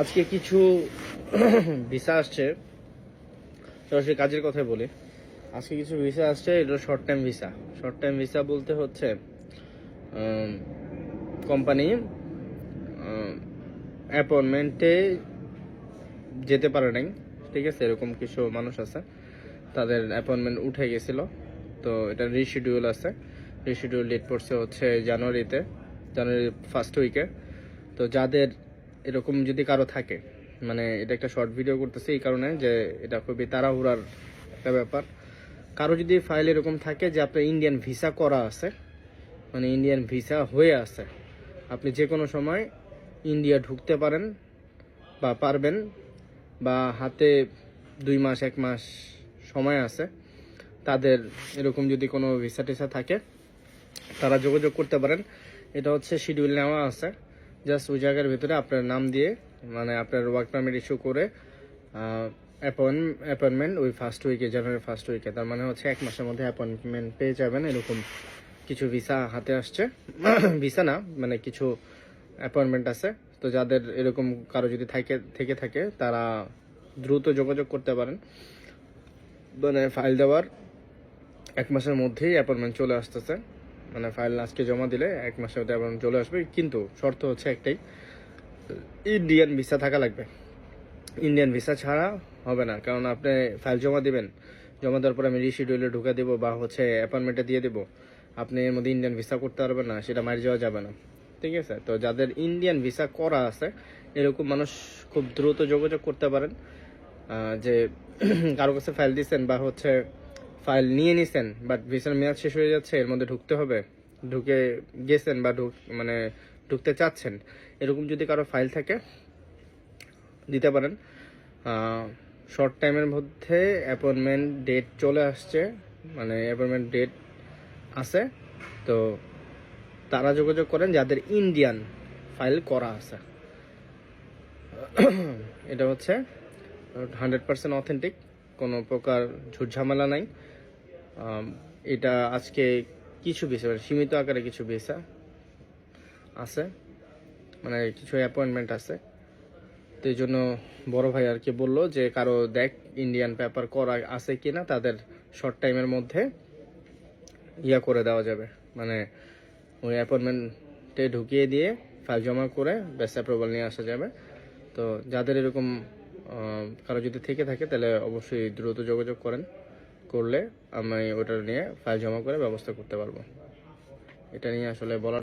আজকে কিছু ভিসা আসছে, সরাসরি কাজের কথাই বলি। আজকে কিছু ভিসা আসছে, এটা short time visa. Short time visa বলতে হচ্ছে কোম্পানি অ্যাপয়েন্টমেন্টে যেতে পারে নাই, ঠিক আছে? এরকম কিছু মানুষ আছে, তাদের অ্যাপয়েন্টমেন্ট উঠে গেছিল। তো এটা রিশিডিউল আছে, রিশিডিউল ডেট পড়ছে হচ্ছে জানুয়ারি ফার্স্ট উইকে। তো যাদের এরকম যদি কারো থাকে, মানে এটা একটা শর্ট ভিডিও করতেছে এই কারণে যে এটা খুবই তাড়াহুড়ার একটা ব্যাপার। কারো যদি ফাইল এরকম থাকে যে আপনার ইন্ডিয়ান ভিসা করা আছে, মানে ইন্ডিয়ান ভিসা হয়ে আছে, আপনি যে কোনো সময় ইন্ডিয়া ঢুকতে পারেন বা পারবেন, বা হাতে 2 মাস 1 মাস সময় আছে, তাদের এরকম যদি কোনো ভিসা টিসা থাকে তারা যোগাযোগ করতে পারেন। এটা হচ্ছে শিডিউল নেওয়া আছে, জাস্ট ওই জায়গার ভিতরে আপনার নাম দিয়ে, মানে আপনার ওয়ার্ক পারমিট ইস্যু করে অ্যাপয়েন্টমেন্ট ওই ফার্স্ট উইকে, জানুয়ারি ফার্স্ট উইকে, তার মানে হচ্ছে 1 মাসের মধ্যে অ্যাপয়েন্টমেন্ট পেয়ে যাবেন। এরকম কিছু ভিসা হাতে আসছে, ভিসা না মানে কিছু অ্যাপয়েন্টমেন্ট আছে। তো যাদের এরকম কারো যদি থেকে থাকে তারা দ্রুত যোগাযোগ করতে পারেন। মানে ফাইল দেওয়ার 1 মাসের মধ্যেই অ্যাপয়েন্টমেন্ট চলে আসতেছে, মানে ফাইল আজকে জমা দিলে 1 মাসের মধ্যে অ্যাপয়েন্টমেন্ট চলে আসবে। কিন্তু শর্ত হচ্ছে একটাই, ইন্ডিয়ান ভিসা থাকা লাগবে। ইন্ডিয়ান ভিসা ছাড়া হবে না, কারণ আপনি ফাইল জমা দিবেন, জমা দেওয়ার পরে আমি রিশিডিউলে ঢুকা দেবো বা হচ্ছে অ্যাপয়েন্টমেন্টে দিয়ে দেবো, আপনি এর মধ্যে ইন্ডিয়ান ভিসা করতে পারবেন না, সেটা মারি যাওয়া যাবে না, ঠিক আছে? তো যাদের ইন্ডিয়ান ভিসা করা আছে এরকম মানুষ খুব দ্রুত যোগাযোগ করতে পারেন। যে কারো কাছে ফাইল দিচ্ছেন বা হচ্ছে ফাইল নিয়ে নিছেন, বাট ভিসার মেয়াদ শেষ হয়ে যাচ্ছে, এর মধ্যে ঢুকতে হবে, ঢুকে গেছেন বা মানে ঢুকতে চাচ্ছেন, এরকম যদি কারো ফাইল থাকে দিতে পারেন। শর্ট টাইমের মধ্যে অ্যাপয়েন্টমেন্ট ডেট চলে আসছে, মানে অ্যাপয়েন্টমেন্ট ডেট আছে। তো তারা যোগাযোগ করেন যাদের ইন্ডিয়ান ফাইল করা আছে। এটা হচ্ছে 100% অথেন্টিক, কোনো প্রকার ঝুটঝামেলা নাই। এটা আজকে কিছু ভিসা, মানে সীমিত আকারে কিছু ভিসা আছে, মানে কিছু অ্যাপয়েন্টমেন্ট আছে। তো এই জন্য বড় ভাই আর কি বললো যে কারো দেখ ইন্ডিয়ান পেপার করা আছে কিনা, তাদের শর্ট টাইমের মধ্যে করে দেওয়া যাবে, মানে ওই অ্যাপয়েন্টমেন্টে ঢুকিয়ে দিয়ে ফাইল জমা করে ব্যাস অ্যাপ্রুভাল নিয়ে আসা যাবে। তো যাদের এরকম কারো যদি থেকে থাকে তাহলে অবশ্যই দ্রুত যোগাযোগ করলে আমি ওটা নিয়ে ফাইল জমা করে ব্যবস্থা করতে পারবো। এটা নিয়ে আসলে বলার